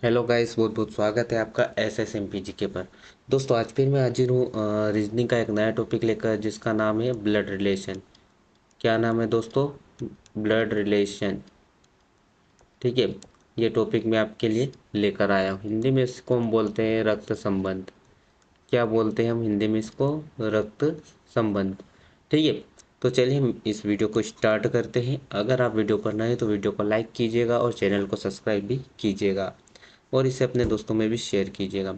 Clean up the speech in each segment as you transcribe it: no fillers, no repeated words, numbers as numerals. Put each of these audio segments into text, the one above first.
Hello guys, बहुत बहुत स्वागत है आपका एसएसएमपी जीके पर। दोस्तों, आज फिर मैं हाजिर हूँ रीजनिंग का एक नया टॉपिक लेकर, जिसका नाम है ब्लड रिलेशन। क्या नाम है दोस्तों? Blood relation. ठीक है, ये टॉपिक मैं आपके लिए लेकर आया हूँ। हिंदी में इसको हम बोलते हैं रक्त संबंध। क्या बोलते हैं हम हिंदी में इसको? रक्त संबंध। ठीक है, तो चलिए हम इस वीडियो को स्टार्ट करते हैं। अगर आप वीडियो पर नए हैं तो वीडियो को लाइक कीजिएगा और चैनल को सब्सक्राइब भी कीजिएगा और इसे अपने दोस्तों में भी शेयर कीजिएगा।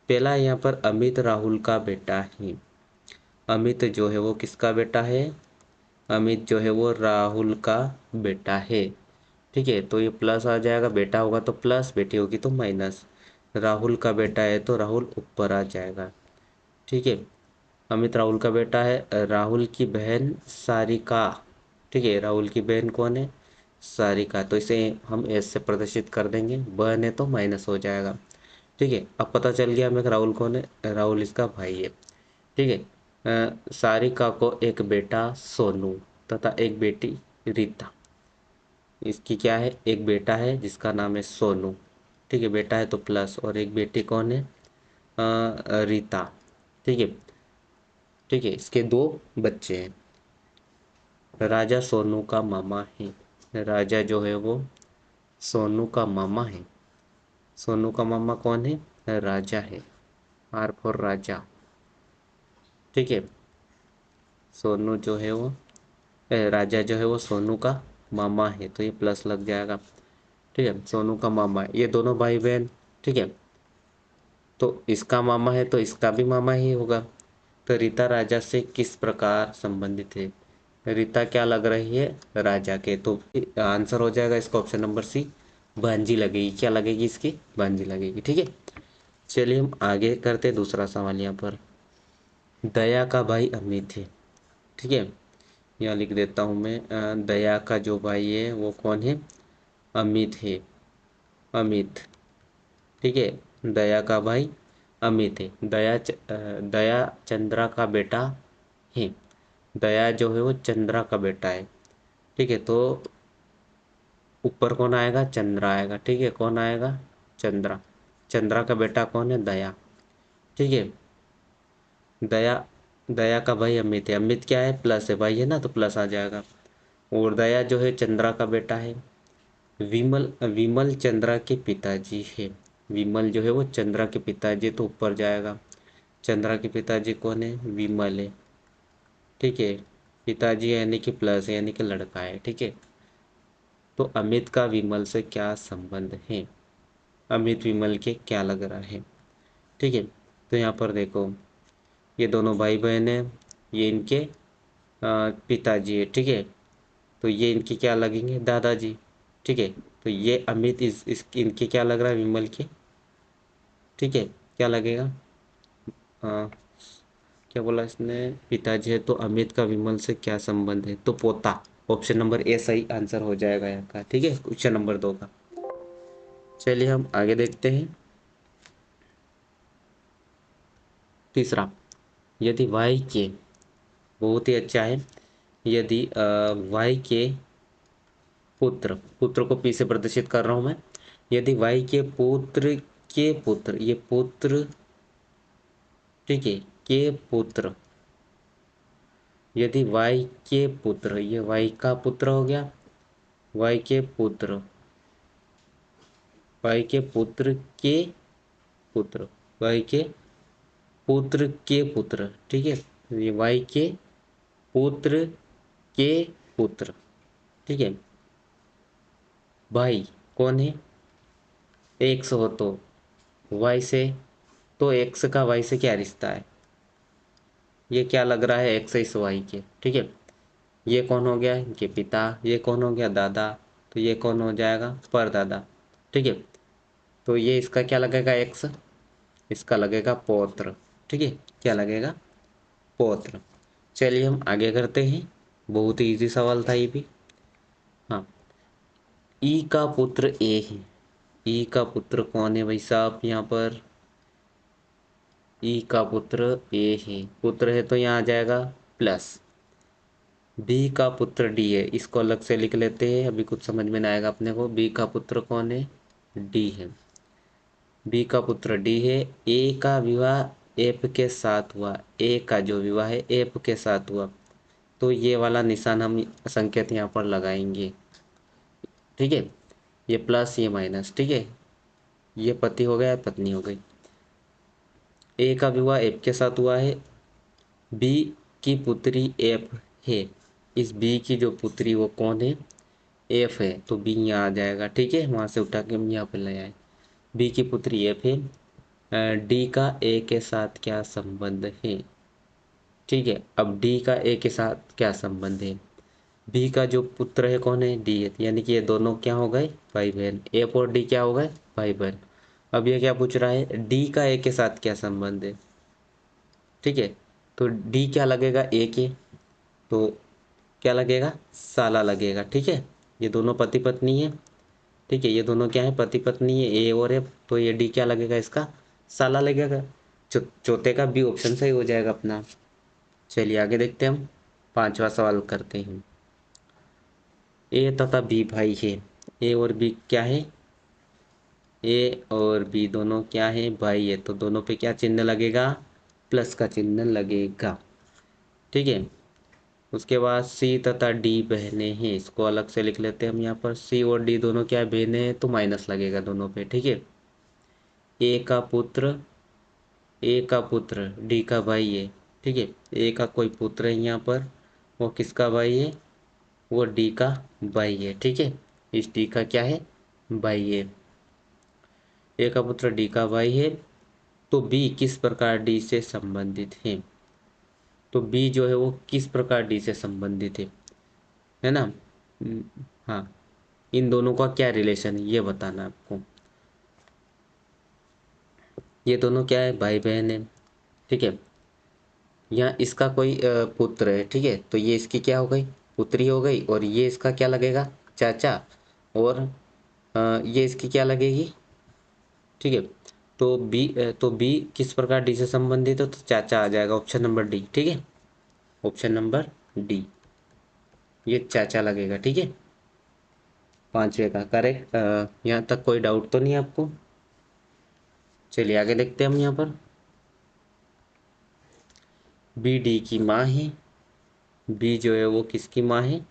पहला यहाँ पर अमित राहुल का बेटा है। अमित जो है वो किसका बेटा है? अमित जो है वो राहुल का बेटा है। ठीक है, तो ये प्लस आ जाएगा, बेटा होगा तो प्लस, बेटी होगी तो माइनस। राहुल का बेटा है तो राहुल ऊपर आ जाएगा। ठीक है, अमित राहुल का बेटा है। राहुल की बहन सारिका। ठीक है, राहुल की बहन कौन है? सारिका। तो इसे हम एस से प्रदर्शित कर देंगे, बहन है तो माइनस हो जाएगा। ठीक है, अब पता चल गया हमें राहुल कौन है। राहुल इसका भाई है। ठीक है, सारिका को एक बेटा सोनू तथा एक बेटी रीता। इसकी क्या है? एक बेटा है जिसका नाम है सोनू। ठीक है, बेटा है तो प्लस, और एक बेटी कौन है? रीता। ठीक है। ठीक है, इसके दो बच्चे हैं। राजा सोनू का मामा है। राजा जो है वो सोनू का मामा है। सोनू का मामा कौन है? राजा है। आर फॉर राजा। ठीक है, सोनू जो है वो राजा जो है वो सोनू का मामा है, तो ये प्लस लग जाएगा। ठीक है, सोनू का मामा है, ये दोनों भाई बहन। ठीक है, तो इसका मामा है तो इसका भी मामा ही होगा। तो रीता राजा से किस प्रकार संबंधित है? रीता क्या लग रही है? राजा के। तो आंसर हो जाएगा इसका ऑप्शन नंबर सी, भांजी लगेगी। क्या लगेगी इसकी? भांजी लगेगी। ठीक है, चलिए हम आगे करते दूसरा सवाल। यहाँ पर दया का भाई अमित है। ठीक है, यहाँ लिख देता हूँ मैं। दया का जो भाई है वो कौन है? अमित है। अमित। ठीक है, दया का भाई अमित है। दया चंद्रा का बेटा है। दया जो है वो चंद्रा का बेटा है। ठीक है, तो ऊपर कौन आएगा? चंद्रा आएगा। ठीक है, कौन आएगा? चंद्रा। चंद्रा का बेटा कौन है? दया। ठीक है, दया दया का भाई अमित है। अमित क्या है? प्लस है, भाई है ना, तो प्लस आ जाएगा। और दया जो है चंद्रा का बेटा है। विमल विमल चंद्रा के पिताजी है। विमल जो है वो चंद्रा के पिताजी, तो ऊपर जाएगा। चंद्रा के पिताजी कौन है? विमल है। ठीक है, पिताजी यानी कि प्लस है, यानी कि लड़का है। ठीक है, तो अमित का विमल से क्या संबंध है? अमित विमल के क्या लग रहा है? ठीक है, तो यहाँ पर देखो, ये दोनों भाई बहन है, ये इनके पिताजी है। ठीक है, तो ये इनके क्या लगेंगे? दादाजी। ठीक है, तो ये अमित इस इनके क्या लग रहा है? विमल के। ठीक है, क्या लगेगा? आ, क्या बोला इसने? पिताजी है, तो अमित का विमल से क्या संबंध है? तो पोता। ऑप्शन नंबर ए सही आंसर हो जाएगा यहाँ का। ठीक है, क्वेश्चन नंबर 2 का। चलिए हम आगे देखते हैं। तीसरा, यदि वाई के, बहुत ही अच्छा है, यदि वाई के पुत्र, पुत्र को पी से प्रदर्शित कर रहा हूं मैं। यदि वाई के पुत्र, ये पुत्र, ठीक है, के पुत्र, यदि वाई के पुत्र, ये वाई का पुत्र हो गया, वाई के पुत्र, वाई के पुत्र के पुत्र, वाई के पुत्र के पुत्र। ठीक है, ये वाई के पुत्र के पुत्र। ठीक है, भाई कौन है? एक्स हो तो वाई से, तो एक्स का वाई से क्या रिश्ता है? ये क्या लग रहा है? एक्स इस वाई के। ठीक है, ये कौन हो गया? इनके पिता। ये कौन हो गया? दादा। तो ये कौन हो जाएगा? परदादा। ठीक है, तो ये इसका क्या लगेगा? एक्स। इसका लगेगा पौत्र। ठीक है, क्या लगेगा? पौत्र। चलिए हम आगे करते हैं। बहुत ही इजी सवाल था ये भी। हाँ, ई का पुत्र ए है। ई का पुत्र कौन है भाई साहब? यहाँ पर ई का पुत्र ए है। पुत्र है तो यहाँ आ जाएगा प्लस। बी का पुत्र डी है, इसको अलग से लिख लेते हैं, अभी कुछ समझ में ना आएगा अपने को। बी का पुत्र कौन है? डी है। बी का पुत्र डी है, ए का विवाह एफ के साथ हुआ, ए का जो विवाह है एफ के साथ हुआ, तो ये वाला निशान हम संकेत यहाँ पर लगाएंगे। ठीक है, ये प्लस ये माइनस। ठीक है, ये पति हो गया, पत्नी हो गई। ए का विवाह एफ के साथ हुआ है, बी की पुत्री एफ है, इस बी की जो पुत्री वो कौन है, एफ है, तो बी यहाँ आ जाएगा। ठीक है, वहाँ से उठा के हम यहाँ पे ले आए। बी की पुत्री एफ है, डी का ए के साथ क्या संबंध है। ठीक है, अब डी का ए के साथ क्या संबंध है, बी का जो पुत्र है कौन है, डी है, यानी कि ये दोनों क्या हो गए, भाई बहन। एफ और डी क्या हो गए, भाई बहन। अब ये क्या पूछ रहा है, डी का ए के साथ क्या संबंध है। ठीक है, तो डी क्या लगेगा, ए के, तो क्या लगेगा, साला लगेगा। ठीक है, ये दोनों पति पत्नी है। ठीक है, ये दोनों क्या है, पति पत्नी है, ए और एफ, तो ये डी क्या लगेगा, इसका साला लगेगा। चौथे का बी ऑप्शन सही हो जाएगा अपना। चलिए आगे देखते हैं, हम पांचवा सवाल करते हैं। ए तथा बी भाई है, ए और बी क्या है, ए और बी दोनों क्या है, भाई है, तो दोनों पे क्या चिन्ह लगेगा, प्लस का चिन्ह लगेगा। ठीक है, उसके बाद सी तथा डी बहनें हैं, इसको अलग से लिख लेते हैं हम यहाँ पर। सी और डी दोनों क्या है, बहनें हैं, तो माइनस लगेगा दोनों पे। ठीक है, ए का पुत्र, ए का पुत्र डी का भाई है। ठीक है, ए का कोई पुत्र है यहाँ पर, वो किसका भाई है, वो डी का भाई है। ठीक है, इस डी का क्या है, भाई है। ए का पुत्र डी का भाई है, तो बी किस प्रकार डी से संबंधित है, तो बी जो है वो किस प्रकार डी से संबंधित है ना। हाँ, इन दोनों का क्या रिलेशन है ये बताना आपको। ये दोनों क्या है, भाई बहन है। ठीक है, यहाँ इसका कोई पुत्र है। ठीक है, तो ये इसकी क्या हो गई, पुत्री हो गई, और ये इसका क्या लगेगा, चाचा, और ये इसकी क्या लगेगी। ठीक है, तो बी किस प्रकार डी से संबंधित है, तो चाचा आ जाएगा, ऑप्शन नंबर डी। ठीक है, ऑप्शन नंबर डी, ये चाचा लगेगा। ठीक है, पांचवे का करेक्ट। यहाँ तक कोई डाउट तो नहीं है आपको। चलिए आगे देखते हैं हम यहाँ पर। बी डी की माँ है, बी जो है वो किसकी माँ है,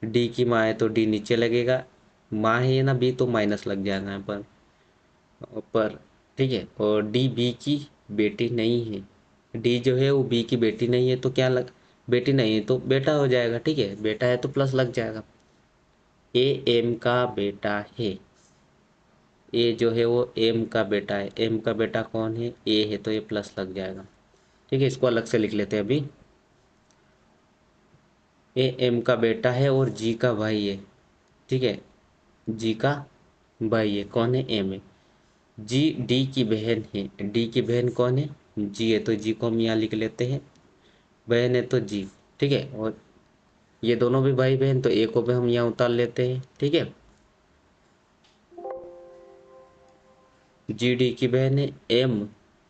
डी की माँ है, तो डी नीचे लगेगा। माँ है ना बी, तो माइनस लग जाएगा यहाँ पर ऊपर। ठीक है, और डी बी की बेटी नहीं है, डी जो है वो बी की बेटी नहीं है, तो क्या लग, बेटी नहीं है तो बेटा हो जाएगा। ठीक है, बेटा है तो प्लस लग जाएगा। ए एम का बेटा है, ए जो है वो एम का बेटा है, एम का बेटा कौन है, ए है, तो ये प्लस लग जाएगा। ठीक है, इसको अलग से लिख लेते हैं अभी। ए एम का बेटा है और जी का भाई है। ठीक है, जी का भाई है, कौन है, एम है। जी डी की बहन है, डी की बहन कौन है, जी है, तो जी को हम यहाँ लिख लेते हैं, बहन है तो जी। ठीक है, और ये दोनों भी भाई बहन, तो ए को भी हम यहाँ उतार लेते हैं। ठीक है, जी डी की बहन है, एम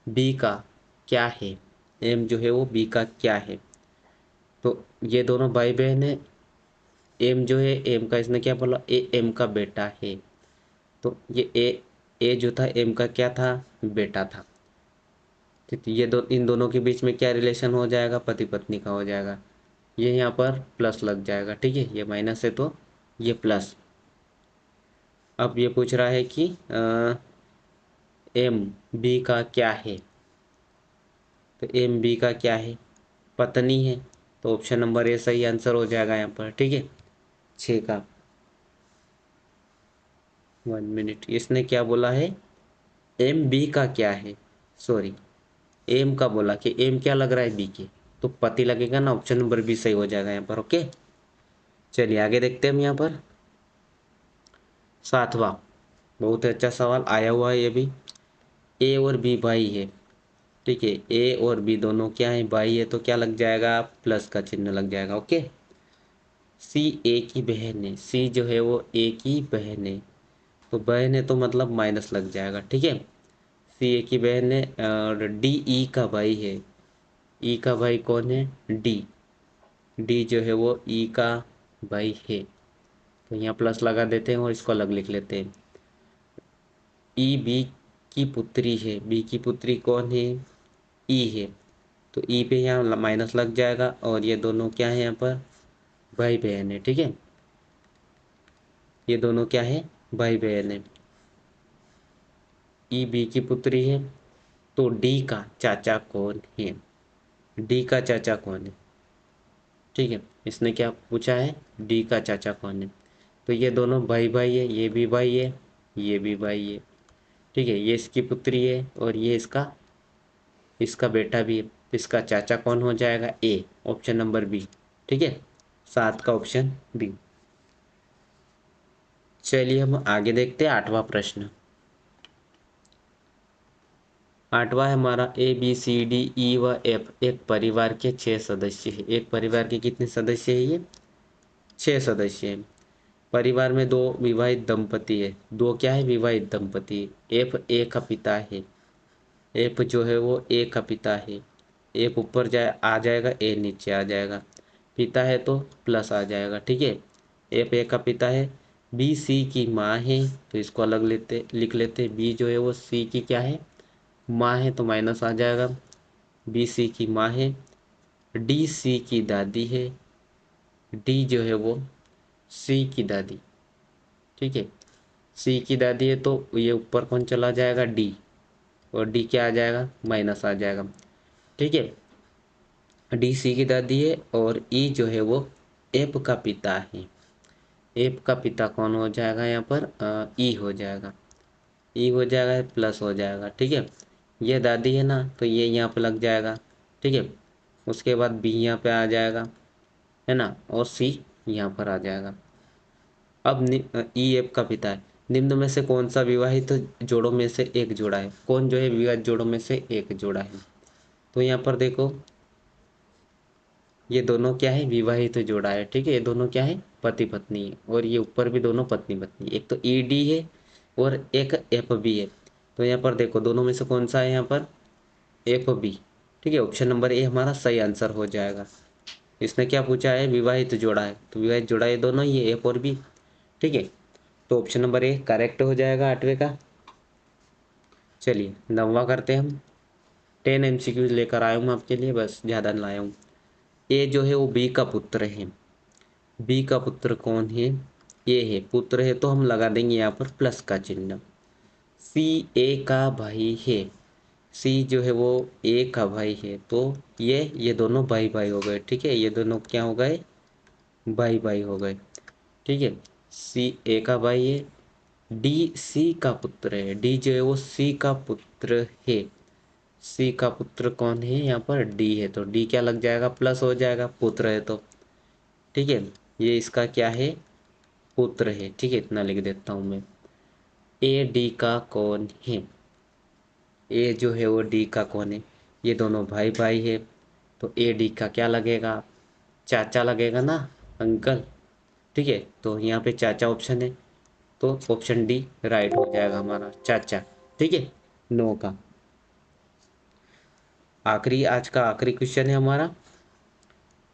बी का क्या है, एम जो है वो बी का क्या है, तो ये दोनों भाई बहन है। एम जो है, एम का इसने क्या बोला, ए एम का बेटा है, तो ये ए जो था एम का क्या था, बेटा था। ठीक है, ये इन दोनों के बीच में क्या रिलेशन हो जाएगा, पति पत्नी का हो जाएगा। ये यहाँ पर प्लस लग जाएगा। ठीक है, ये माइनस है तो ये प्लस। अब ये पूछ रहा है कि एम बी का क्या है, तो एम बी का क्या है, पत्नी है, तो ऑप्शन नंबर ए सही आंसर हो जाएगा यहाँ पर। ठीक है, छः का। 1 मिनट, इसने क्या बोला है, एम बी का क्या है, सॉरी, एम का बोला कि एम क्या लग रहा है, बी के, तो पति लगेगा ना, ऑप्शन नंबर बी सही हो जाएगा यहाँ पर। ओके, चलिए आगे देखते हैं हम यहाँ पर। सातवां, बहुत अच्छा सवाल आया हुआ है ये भी। ए और बी भाई है। ठीक है, ए और बी दोनों क्या है, भाई है, तो क्या लग जाएगा, प्लस का चिन्ह लग जाएगा। ओके, सी ए की बहन है, सी जो है वो ए की बहन है, तो बहन है तो मतलब माइनस लग जाएगा। ठीक है, सी ए की बहन है, और डी ई का भाई है, ई का भाई कौन है, डी, डी जो है वो ई का भाई है, तो यहाँ प्लस लगा देते हैं और इसको अलग लिख लेते हैं। ई बी की पुत्री है, बी की पुत्री कौन है, ई है, तो ई पे यहाँ माइनस लग जाएगा और ये दोनों क्या है यहाँ पर भाई बहन है। ठीक है, ये दोनों क्या है भाई बहन है। ई बी की पुत्री है, तो डी का चाचा कौन है, डी का चाचा कौन है। ठीक है, इसने क्या पूछा है, डी का चाचा कौन है, तो ये दोनों भाई भाई है, ये भी भाई है, ये भी भाई है। ठीक है, ये इसकी पुत्री है और ये इसका इसका बेटा भी है, इसका चाचा कौन हो जाएगा, ए, ऑप्शन नंबर बी। ठीक है, 7 का ऑप्शन बी। चलिए हम आगे देखते हैं 8वां प्रश्न। 8वां है हमारा, A B C D E व एफ एक परिवार के 6 सदस्य है। एक परिवार के कितने सदस्य है, ये 6 सदस्य हैं। परिवार में 2 विवाहित दंपति है, 2 क्या है विवाहित दंपति। एफ ए का पिता है, एफ जो है वो ए का पिता है। एफ ऊपर जाए आ जाएगा, ए नीचे आ जाएगा, पिता है तो प्लस आ जाएगा। ठीक है, एफ ए का पिता है। बी सी की माँ है, तो इसको अलग लेते लिख लेते, बी जो है वो सी की क्या है माँ है, तो माइनस आ जाएगा, बी सी की माँ है। डी सी की दादी है, डी जो है वो सी की दादी। ठीक है, सी की दादी है तो ये ऊपर कौन चला जाएगा, डी, और डी क्या आ जाएगा माइनस आ जाएगा। ठीक है, डी सी की दादी है और ई जो है वो एफ का पिता है। एफ का पिता कौन हो जाएगा यहाँ पर, ई हो जाएगा, ई हो जाएगा प्लस हो जाएगा। ठीक है, ये दादी है ना, तो ये यहाँ पे लग जाएगा। ठीक है, उसके बाद बी यहाँ पे आ जाएगा, है ना, और सी यहाँ पर आ जाएगा। अब ई एफ का पिता है। निम्न में से कौन सा विवाहित जोड़ों में से एक जोड़ा है, कौन जो है विवाहित जोड़ों में से एक जोड़ा है, तो यहाँ पर देखो ये दोनों क्या है विवाहित जोड़ा है। ठीक है, ये दोनों क्या है पति पत्नी है, और ये ऊपर भी दोनों पत्नी पत्नी, एक तो ई डी है और एक एफ बी है। तो यहाँ पर देखो दोनों में से कौन सा है यहाँ पर एफ बी। ठीक है, ऑप्शन नंबर ए हमारा सही आंसर हो जाएगा। इसने क्या पूछा है विवाहित जोड़ा है, तो विवाहित जोड़ा ये दोनों ही एफ और बी। ठीक है, तो ऑप्शन नंबर ए करेक्ट हो जाएगा 8वें का। चलिए 9वां करते हैं हम। 10 MCQ लेकर आया हूँ आपके लिए, बस ज़्यादा नहीं लाया हूँ। ए जो है वो बी का पुत्र है, बी का पुत्र कौन है, ए है, पुत्र है तो हम लगा देंगे यहाँ पर प्लस का चिन्ह। सी ए का भाई है, सी जो है वो ए का भाई है, तो ये दोनों भाई भाई हो गए। ठीक है, ये दोनों क्या हो गए भाई भाई हो गए। ठीक है, सी ए का भाई है, डी सी का पुत्र है, डी जो है वो सी का पुत्र है। सी का पुत्र कौन है यहाँ पर डी है, तो डी क्या लग जाएगा प्लस हो जाएगा, पुत्र है तो। ठीक है, ये इसका क्या है पुत्र है। ठीक है, इतना लिख देता हूँ मैं। ए डी का कौन है, ए जो है वो डी का कौन है, ये दोनों भाई भाई है, तो ए डी का क्या लगेगा चाचा लगेगा ना, अंकल। ठीक है, तो यहाँ पे चाचा ऑप्शन है, तो ऑप्शन डी राइट हो जाएगा हमारा चाचा। ठीक है, 9 का आखिरी आज का आखिरी क्वेश्चन है हमारा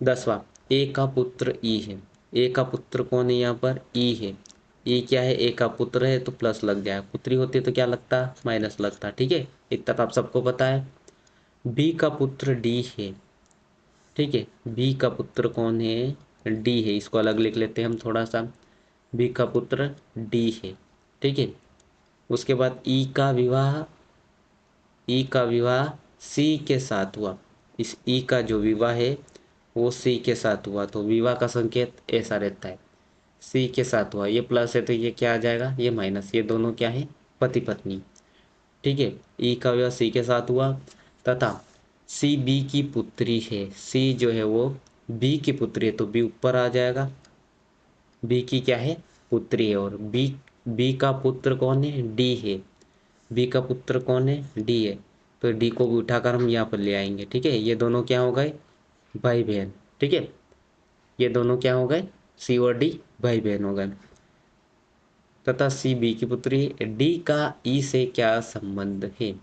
10वां। ए का पुत्र ई है, ए का पुत्र कौन है यहाँ पर ई है, ई क्या है ए का पुत्र है तो प्लस लग जाएगा, पुत्री होती तो क्या लगता माइनस लगता। ठीक है, इतना तो आप सबको पता है। बी का पुत्र डी है, ठीक है, बी का पुत्र कौन है डी है, इसको अलग लिख लेते हैं हम थोड़ा सा, बी का पुत्र डी है। ठीक है, उसके बाद ई का विवाह सी के साथ हुआ, इस ई का जो विवाह है वो सी के साथ हुआ, तो विवाह का संकेत ऐसा रहता है सी के साथ हुआ, ये प्लस है तो ये क्या आ जाएगा ये माइनस, ये दोनों क्या है पति पत्नी। ठीक है, ई का विवाह सी के साथ हुआ तथा सी बी की पुत्री है, सी जो है वो बी की पुत्री है, तो बी ऊपर आ जाएगा, बी की क्या है पुत्री है, और बी बी का पुत्र कौन है डी है, बी का पुत्र कौन है डी है, तो डी को भी उठाकर हम यहाँ पर ले आएंगे। ठीक है, ये दोनों क्या हो गए भाई बहन। ठीक है, ये दोनों क्या हो गए सी और डी भाई बहन हो गए, तथा सी बी की पुत्री है। डी का ई से क्या संबंध है,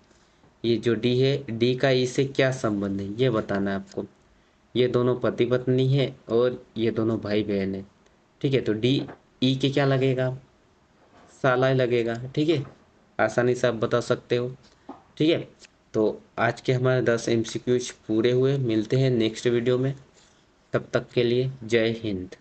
ये जो डी है डी का ई से क्या संबंध है ये बताना है आपको। ये दोनों पति पत्नी है और ये दोनों भाई बहन है। ठीक है, तो डी ई के क्या लगेगा साला ही लगेगा। ठीक है, आसानी से आप बता सकते हो। ठीक है, तो आज के हमारे 10 MCQs पूरे हुए। मिलते हैं नेक्स्ट वीडियो में, तब तक के लिए जय हिंद।